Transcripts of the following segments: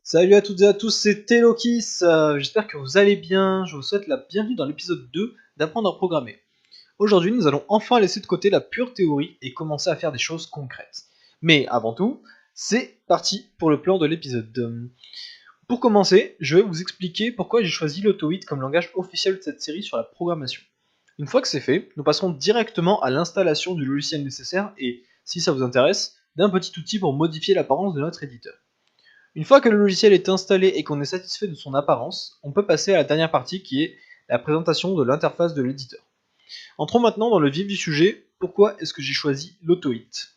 Salut à toutes et à tous, c'est Telokis, j'espère que vous allez bien, je vous souhaite la bienvenue dans l'épisode 2 d'Apprendre à programmer. Aujourd'hui, nous allons enfin laisser de côté la pure théorie et commencer à faire des choses concrètes. Mais avant tout, c'est parti pour le plan de l'épisode. Pour commencer, je vais vous expliquer pourquoi j'ai choisi l'Auto8 comme langage officiel de cette série sur la programmation. Une fois que c'est fait, nous passerons directement à l'installation du logiciel nécessaire et, si ça vous intéresse, d'un petit outil pour modifier l'apparence de notre éditeur. Une fois que le logiciel est installé et qu'on est satisfait de son apparence, on peut passer à la dernière partie qui est la présentation de l'interface de l'éditeur. Entrons maintenant dans le vif du sujet, pourquoi est-ce que j'ai choisi l'Auto8 ?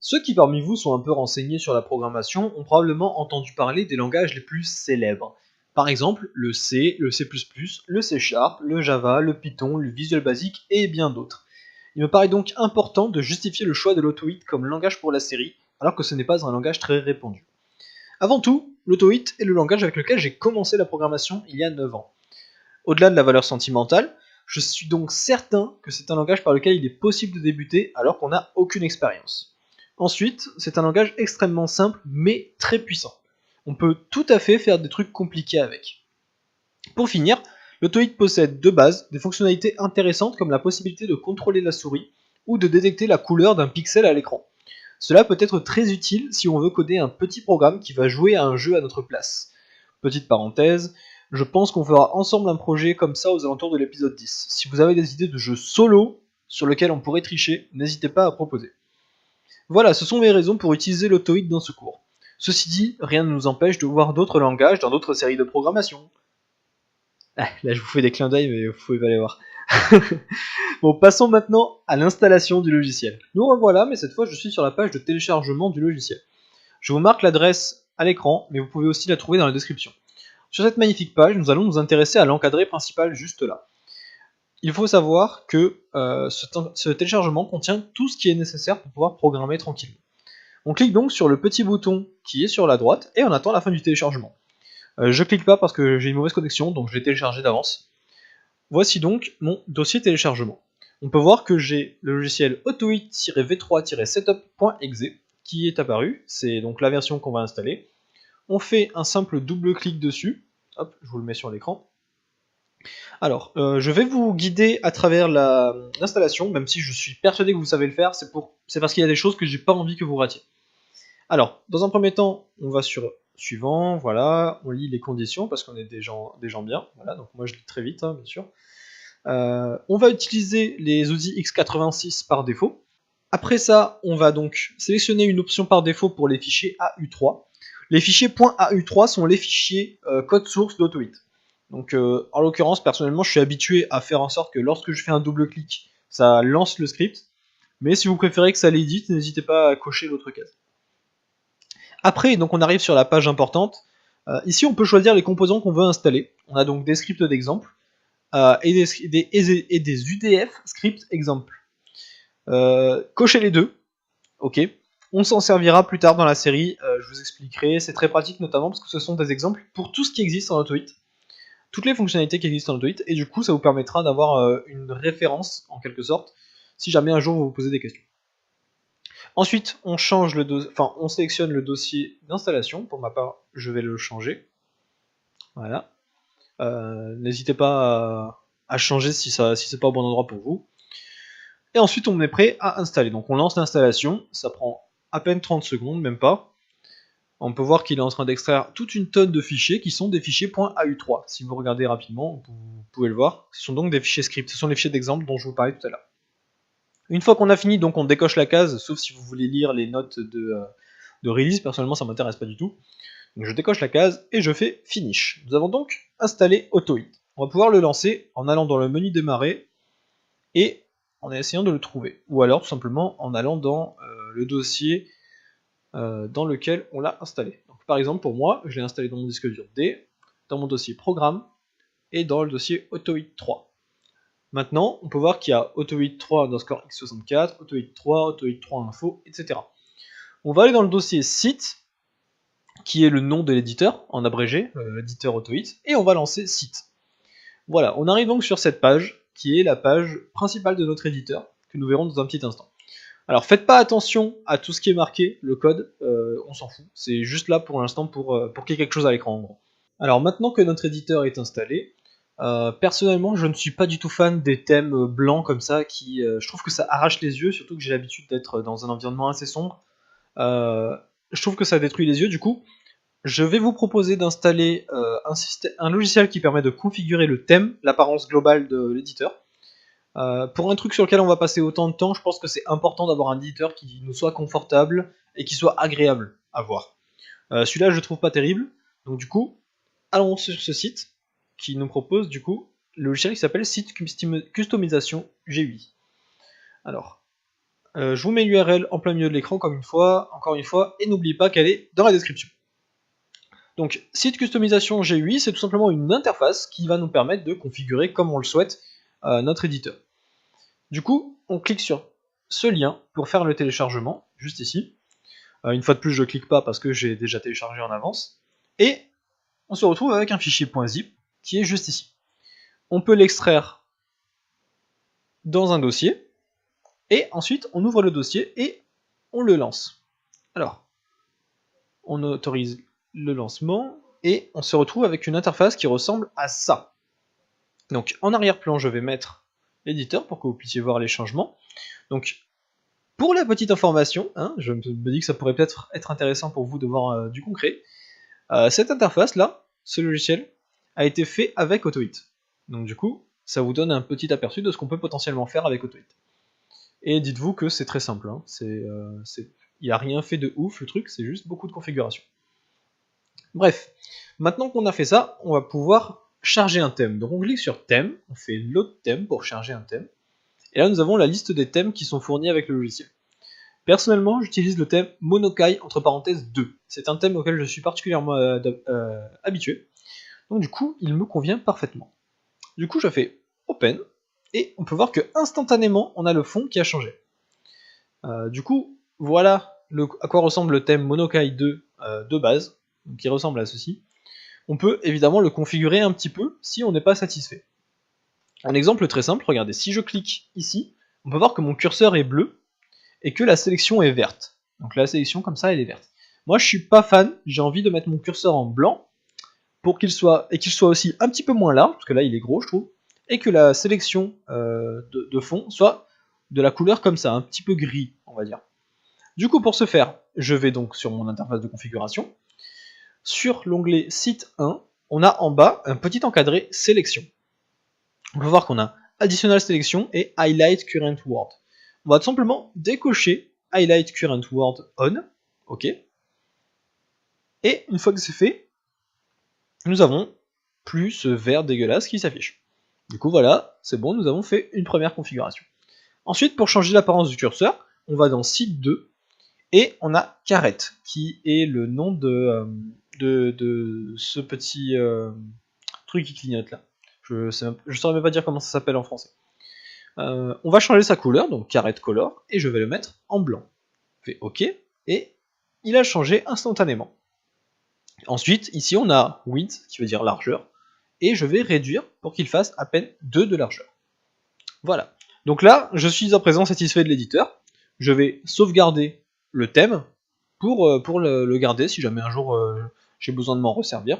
Ceux qui parmi vous sont un peu renseignés sur la programmation ont probablement entendu parler des langages les plus célèbres. Par exemple, le C, le C++, le C#, le Java, le Python, le Visual Basic et bien d'autres. Il me paraît donc important de justifier le choix de l'Auto8 comme langage pour la série, alors que ce n'est pas un langage très répandu. Avant tout, l'Auto8 est le langage avec lequel j'ai commencé la programmation il y a 9 ans. Au-delà de la valeur sentimentale, je suis donc certain que c'est un langage par lequel il est possible de débuter alors qu'on n'a aucune expérience. Ensuite, c'est un langage extrêmement simple mais très puissant. On peut tout à fait faire des trucs compliqués avec. Pour finir, l'Auto8 possède de base des fonctionnalités intéressantes comme la possibilité de contrôler la souris ou de détecter la couleur d'un pixel à l'écran. Cela peut être très utile si on veut coder un petit programme qui va jouer à un jeu à notre place. Petite parenthèse, je pense qu'on fera ensemble un projet comme ça aux alentours de l'épisode 10. Si vous avez des idées de jeux solo sur lesquels on pourrait tricher, n'hésitez pas à proposer. Voilà, ce sont mes raisons pour utiliser l'Auto8 dans ce cours. Ceci dit, rien ne nous empêche de voir d'autres langages dans d'autres séries de programmation. Ah, là je vous fais des clins d'œil mais vous pouvez pas les voir. Bon, passons maintenant à l'installation du logiciel. Nous revoilà, mais cette fois je suis sur la page de téléchargement du logiciel. Je vous marque l'adresse à l'écran, mais vous pouvez aussi la trouver dans la description. Sur cette magnifique page, nous allons nous intéresser à l'encadré principal juste là. Il faut savoir que ce téléchargement contient tout ce qui est nécessaire pour pouvoir programmer tranquillement. On clique donc sur le petit bouton qui est sur la droite et on attend la fin du téléchargement. Je clique pas parce que j'ai une mauvaise connexion, donc je l'ai téléchargé d'avance. Voici donc mon dossier téléchargement. On peut voir que j'ai le logiciel auto8-v3-setup.exe qui est apparu, c'est donc la version qu'on va installer. On fait un simple double clic dessus, hop, je vous le mets sur l'écran. Alors, je vais vous guider à travers l'installation, même si je suis persuadé que vous savez le faire, c'est parce qu'il y a des choses que j'ai pas envie que vous ratiez. Alors, dans un premier temps, on va sur suivant, voilà, on lit les conditions parce qu'on est des gens bien, voilà, donc moi je lis très vite, hein, bien sûr. On va utiliser les outils x86 par défaut. Après ça, on va donc sélectionner une option par défaut pour les fichiers AU3. Les fichiers .AU3 sont les fichiers code source d'Auto8. Donc en l'occurrence, personnellement, je suis habitué à faire en sorte que lorsque je fais un double clic, ça lance le script. Mais si vous préférez que ça l'édite, n'hésitez pas à cocher l'autre case. Après, donc on arrive sur la page importante. Ici, on peut choisir les composants qu'on veut installer. On a donc des scripts d'exemple. Et des UDF script exemple. Cochez les deux, ok. On s'en servira plus tard dans la série, je vous expliquerai, c'est très pratique notamment parce que ce sont des exemples pour tout ce qui existe en Auto8, toutes les fonctionnalités qui existent en Auto8, et du coup ça vous permettra d'avoir une référence en quelque sorte, si jamais un jour vous vous posez des questions. Ensuite, on sélectionne le dossier d'installation, pour ma part je vais le changer, voilà. N'hésitez pas à changer si c'est pas au bon endroit pour vous. Et ensuite on est prêt à installer. Donc on lance l'installation, ça prend à peine 30 secondes, même pas. On peut voir qu'il est en train d'extraire toute une tonne de fichiers qui sont des fichiers .au3. Si vous regardez rapidement, vous pouvez le voir. Ce sont donc des fichiers scripts, ce sont les fichiers d'exemple dont je vous parlais tout à l'heure. Une fois qu'on a fini, donc on décoche la case, sauf si vous voulez lire les notes de release, personnellement ça m'intéresse pas du tout. Donc je décoche la case et je fais Finish. Nous avons donc installé Auto8. On va pouvoir le lancer en allant dans le menu démarrer et en essayant de le trouver. Ou alors tout simplement en allant dans le dossier dans lequel on l'a installé. Donc, par exemple pour moi, je l'ai installé dans mon disque dur D, dans mon dossier programme et dans le dossier Auto8.3. Maintenant, on peut voir qu'il y a Auto8.3 underscore x64, Auto8.3, Auto8.3 info, etc. On va aller dans le dossier site, qui est le nom de l'éditeur, en abrégé, l'éditeur Auto8, et on va lancer site. Voilà, on arrive donc sur cette page, qui est la page principale de notre éditeur, que nous verrons dans un petit instant. Alors faites pas attention à tout ce qui est marqué, le code, on s'en fout. C'est juste là pour l'instant pour qu'il y ait quelque chose à l'écran en gros. Alors maintenant que notre éditeur est installé, personnellement je ne suis pas du tout fan des thèmes blancs comme ça qui je trouve que ça arrache les yeux, surtout que j'ai l'habitude d'être dans un environnement assez sombre. Je trouve que ça détruit les yeux, du coup je vais vous proposer d'installer un logiciel qui permet de configurer le thème, l'apparence globale de l'éditeur. Pour un truc sur lequel on va passer autant de temps, je pense que c'est important d'avoir un éditeur qui nous soit confortable et qui soit agréable à voir. Celui-là je le trouve pas terrible, donc du coup allons sur ce site qui nous propose du coup le logiciel qui s'appelle Site Customisation GUI. Alors, je vous mets l'URL en plein milieu de l'écran encore une fois, et n'oubliez pas qu'elle est dans la description. Donc, Site Customisation GUI, c'est tout simplement une interface qui va nous permettre de configurer comme on le souhaite notre éditeur. Du coup, on clique sur ce lien pour faire le téléchargement, juste ici. Une fois de plus, je clique pas parce que j'ai déjà téléchargé en avance. Et on se retrouve avec un fichier .zip qui est juste ici. On peut l'extraire dans un dossier, et ensuite on ouvre le dossier et on le lance. Alors, on autorise le lancement, et on se retrouve avec une interface qui ressemble à ça. Donc en arrière-plan, je vais mettre l'éditeur pour que vous puissiez voir les changements. Donc pour la petite information, hein, je me dis que ça pourrait peut-être être intéressant pour vous de voir du concret, cette interface là, ce logiciel, a été fait avec AutoHit. Donc du coup, ça vous donne un petit aperçu de ce qu'on peut potentiellement faire avec AutoHit. Et dites-vous que c'est très simple, hein. Il n'y a rien fait de ouf le truc, c'est juste beaucoup de configuration. Bref, maintenant qu'on a fait ça, on va pouvoir charger un thème. Donc on clique sur thème, on fait load thème pour charger un thème. Et là nous avons la liste des thèmes qui sont fournis avec le logiciel. Personnellement, j'utilise le thème Monokai entre parenthèses 2. C'est un thème auquel je suis particulièrement habitué. Donc du coup, il me convient parfaitement. Du coup, je fais Open, et on peut voir que instantanément, on a le fond qui a changé. Du coup, voilà à quoi ressemble le thème Monokai 2 de base, qui ressemble à ceci. On peut évidemment le configurer un petit peu si on n'est pas satisfait. Un exemple très simple, regardez, si je clique ici, on peut voir que mon curseur est bleu et que la sélection est verte. Donc la sélection comme ça, elle est verte. Moi je suis pas fan, j'ai envie de mettre mon curseur en blanc pour qu'il soit aussi un petit peu moins large, parce que là il est gros je trouve, et que la sélection de fond soit de la couleur comme ça, un petit peu gris on va dire. Du coup pour ce faire, je vais donc sur mon interface de configuration. Sur l'onglet Site 1, on a en bas un petit encadré Sélection. On peut voir qu'on a Additional Selection et Highlight Current Word. On va tout simplement décocher Highlight Current Word On. OK. Et une fois que c'est fait, nous avons plus ce vert dégueulasse qui s'affiche. Du coup voilà, c'est bon, nous avons fait une première configuration. Ensuite, pour changer l'apparence du curseur, on va dans Site 2, et on a Caret, qui est le nom de ce petit truc qui clignote là. Je saurais même pas dire comment ça s'appelle en français. On va changer sa couleur, donc Caret Color, et je vais le mettre en blanc. Je fais OK, et il a changé instantanément. Ensuite, ici on a Width, qui veut dire largeur, et je vais réduire pour qu'il fasse à peine 2 de largeur. Voilà. Donc là, je suis à présent satisfait de l'éditeur. Je vais sauvegarder le thème pour le garder si jamais un jour j'ai besoin de m'en resservir.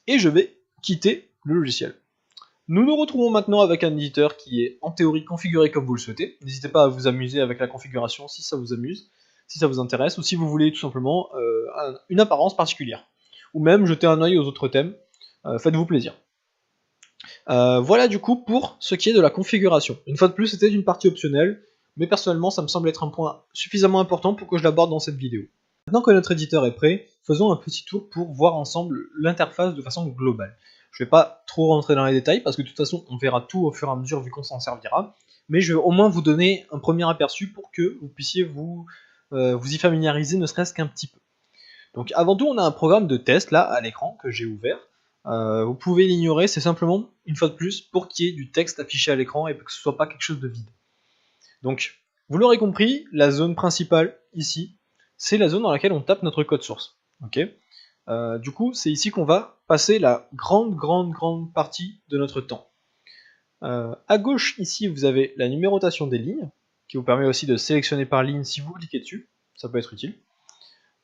Et je vais quitter le logiciel. Nous nous retrouvons maintenant avec un éditeur qui est en théorie configuré comme vous le souhaitez. N'hésitez pas à vous amuser avec la configuration si ça vous amuse, si ça vous intéresse, ou si vous voulez tout simplement une apparence particulière. Ou même jeter un œil aux autres thèmes, faites-vous plaisir. Voilà du coup pour ce qui est de la configuration. Une fois de plus, c'était une partie optionnelle, mais personnellement ça me semble être un point suffisamment important pour que je l'aborde dans cette vidéo. Maintenant que notre éditeur est prêt, faisons un petit tour pour voir ensemble l'interface de façon globale. Je ne vais pas trop rentrer dans les détails parce que de toute façon on verra tout au fur et à mesure vu qu'on s'en servira, mais je vais au moins vous donner un premier aperçu pour que vous puissiez vous y familiariser ne serait-ce qu'un petit peu. Donc avant tout on a un programme de test là à l'écran que j'ai ouvert. Vous pouvez l'ignorer, c'est simplement, une fois de plus, pour qu'il y ait du texte affiché à l'écran et que ce soit pas quelque chose de vide. Donc, vous l'aurez compris, la zone principale, ici, c'est la zone dans laquelle on tape notre code source. Okay, du coup, c'est ici qu'on va passer la grande partie de notre temps. À gauche, ici, vous avez la numérotation des lignes, qui vous permet aussi de sélectionner par ligne si vous cliquez dessus, ça peut être utile.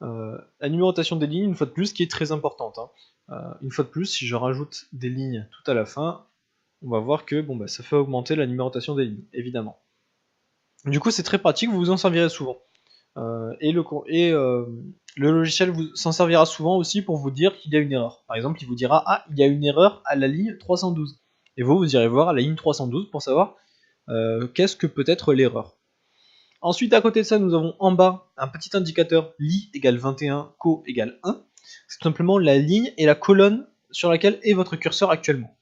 La numérotation des lignes, une fois de plus, qui est très importante. Une fois de plus, si je rajoute des lignes tout à la fin, on va voir que ça fait augmenter la numérotation des lignes, évidemment. Du coup, c'est très pratique, vous vous en servirez souvent. Le logiciel s'en servira souvent aussi pour vous dire qu'il y a une erreur. Par exemple, il vous dira « Ah, il y a une erreur à la ligne 312 ». Et vous irez voir à la ligne 312 pour savoir qu'est-ce que peut être l'erreur. Ensuite, à côté de ça, nous avons en bas un petit indicateur li égale 21, co égale 1. C'est tout simplement la ligne et la colonne sur laquelle est votre curseur actuellement.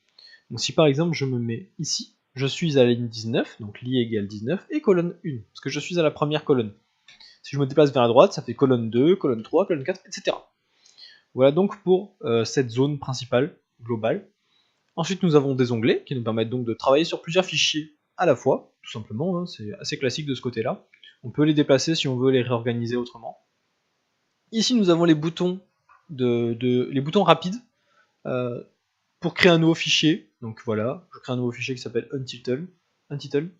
Donc si par exemple je me mets ici, je suis à la ligne 19, donc li égale 19, et colonne 1, parce que je suis à la première colonne. Si je me déplace vers la droite, ça fait colonne 2, colonne 3, colonne 4, etc. Voilà donc pour cette zone principale, globale. Ensuite, nous avons des onglets qui nous permettent donc de travailler sur plusieurs fichiers à la fois, tout simplement, c'est assez classique de ce côté-là. On peut les déplacer si on veut les réorganiser autrement. Ici, nous avons les boutons, les boutons rapides pour créer un nouveau fichier. Donc voilà, je crée un nouveau fichier qui s'appelle Untitled.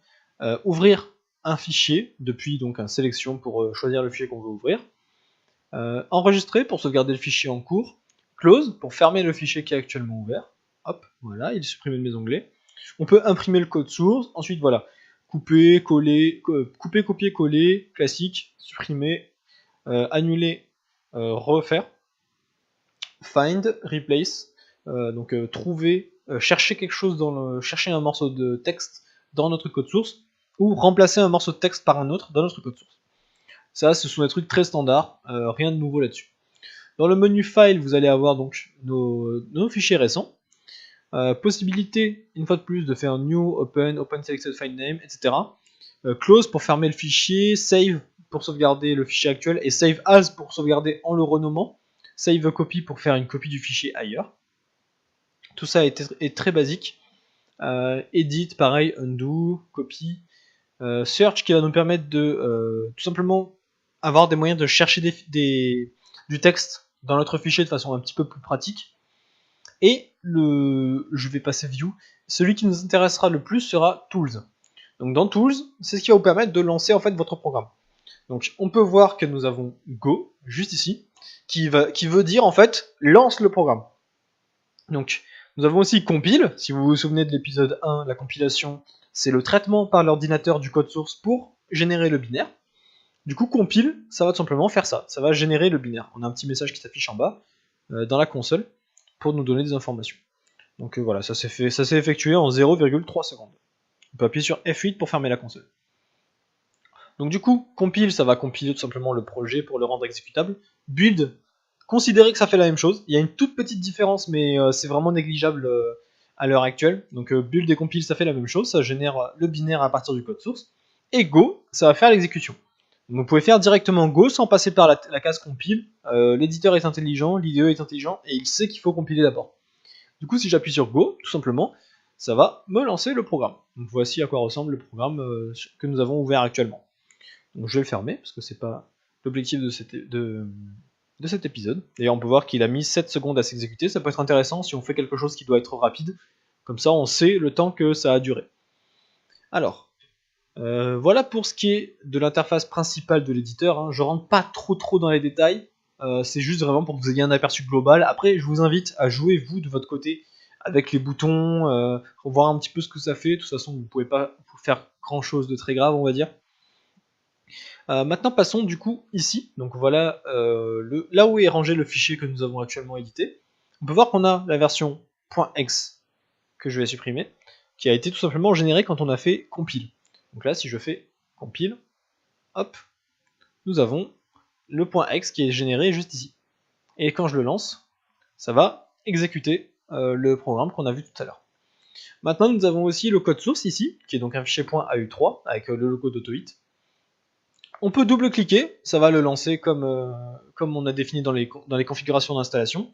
Ouvrir un fichier depuis donc un sélection pour choisir le fichier qu'on veut ouvrir. Enregistrer pour sauvegarder le fichier en cours. Close pour fermer le fichier qui est actuellement ouvert. Hop, voilà, il est supprimé de mes onglets. On peut imprimer le code source. Ensuite, voilà, couper, coller, couper, copier, coller, classique, supprimer, annuler, refaire. Find, replace, donc trouver, chercher quelque chose chercher un morceau de texte dans notre code source, ou remplacer un morceau de texte par un autre dans notre code source. Ça, ce sont des trucs très standards, rien de nouveau là-dessus. Dans le menu File, vous allez avoir donc nos fichiers récents. Possibilité, une fois de plus, de faire New, Open, Open Selected File Name, etc. Close pour fermer le fichier, Save pour sauvegarder le fichier actuel, et Save As pour sauvegarder en le renommant. Save Copy pour faire une copie du fichier ailleurs. Tout ça est très basique. Edit, pareil, Undo, Copy. Search qui va nous permettre de tout simplement avoir des moyens de chercher du texte dans notre fichier de façon un petit peu plus pratique. Et je vais passer View. Celui qui nous intéressera le plus sera Tools. Donc dans Tools, c'est ce qui va vous permettre de lancer en fait votre programme. Donc on peut voir que nous avons Go, juste ici, qui veut dire en fait lance le programme. Donc nous avons aussi compile, si vous vous souvenez de l'épisode 1, la compilation, c'est le traitement par l'ordinateur du code source pour générer le binaire. Du coup compile, ça va tout simplement faire ça, ça va générer le binaire. On a un petit message qui s'affiche en bas dans la console pour nous donner des informations. Donc voilà, ça s'est effectué en 0,3 secondes. On peut appuyer sur F8 pour fermer la console. Donc du coup, compile, ça va compiler tout simplement le projet pour le rendre exécutable. Build, considérez que ça fait la même chose. Il y a une toute petite différence, mais c'est vraiment négligeable à l'heure actuelle. Donc build et compile, ça fait la même chose. Ça génère le binaire à partir du code source. Et Go, ça va faire l'exécution. Donc vous pouvez faire directement Go sans passer par la case compile. L'éditeur est intelligent, l'IDE est intelligent, et il sait qu'il faut compiler d'abord. Du coup, si j'appuie sur Go, tout simplement, ça va me lancer le programme. Donc voici à quoi ressemble le programme que nous avons ouvert actuellement. Donc je vais le fermer, parce que c'est pas l'objectif de cet épisode. D'ailleurs, on peut voir qu'il a mis 7 secondes à s'exécuter. Ça peut être intéressant si on fait quelque chose qui doit être rapide. Comme ça, on sait le temps que ça a duré. Alors, voilà pour ce qui est de l'interface principale de l'éditeur. Je rentre pas trop dans les détails. C'est juste vraiment pour que vous ayez un aperçu global. Après, je vous invite à jouer, vous, de votre côté, avec les boutons, voir un petit peu ce que ça fait. De toute façon, vous ne pouvez pas faire grand-chose de très grave, on va dire. Maintenant passons du coup ici, donc voilà là où est rangé le fichier que nous avons actuellement édité. On peut voir qu'on a la version .exe que je vais supprimer, qui a été tout simplement générée quand on a fait compile. Donc là si je fais compile, hop, nous avons le .exe qui est généré juste ici. Et quand je le lance, ça va exécuter le programme qu'on a vu tout à l'heure. Maintenant nous avons aussi le code source ici, qui est donc un fichier .au3 avec le logo d'AutoHit. On peut double-cliquer, ça va le lancer comme on a défini dans les configurations d'installation,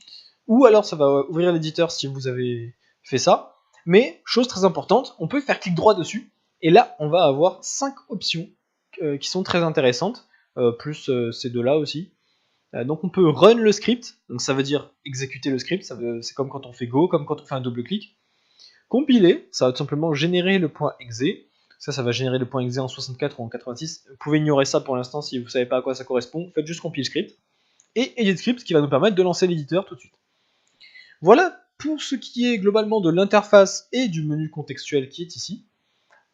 ou alors ça va ouvrir l'éditeur si vous avez fait ça, mais chose très importante, on peut faire clic droit dessus, et là on va avoir 5 options qui sont très intéressantes, plus ces deux-là aussi. Donc on peut run le script, donc ça veut dire exécuter le script, c'est comme quand on fait Go, comme quand on fait un double-clic. Compiler, ça va tout simplement générer le .exe. Ça va générer le point .exe en 64 ou en 86. Vous pouvez ignorer ça pour l'instant si vous ne savez pas à quoi ça correspond. Faites juste compile script. Et edit script qui va nous permettre de lancer l'éditeur tout de suite. Voilà pour ce qui est globalement de l'interface et du menu contextuel qui est ici.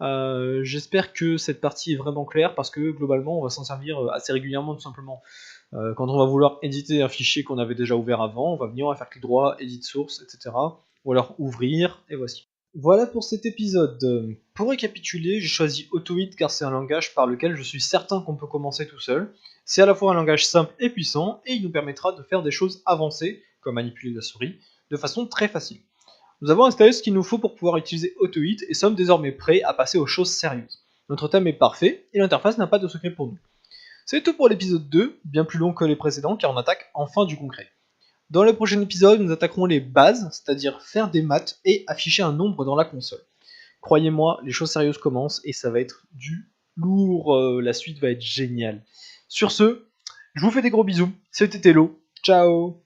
J'espère que cette partie est vraiment claire parce que globalement on va s'en servir assez régulièrement tout simplement. Quand on va vouloir éditer un fichier qu'on avait déjà ouvert avant, on va venir, on va faire clic droit, edit source, etc. Ou alors ouvrir, et voici. Voilà pour cet épisode. Pour récapituler, j'ai choisi Autohit car c'est un langage par lequel je suis certain qu'on peut commencer tout seul. C'est à la fois un langage simple et puissant, et il nous permettra de faire des choses avancées, comme manipuler la souris, de façon très facile. Nous avons installé ce qu'il nous faut pour pouvoir utiliser Autohit et sommes désormais prêts à passer aux choses sérieuses. Notre thème est parfait, et l'interface n'a pas de secret pour nous. C'est tout pour l'épisode 2, bien plus long que les précédents car on attaque enfin du concret. Dans le prochain épisode, nous attaquerons les bases, c'est-à-dire faire des maths et afficher un nombre dans la console. Croyez-moi, les choses sérieuses commencent et ça va être du lourd, la suite va être géniale. Sur ce, je vous fais des gros bisous, c'était Tello, ciao.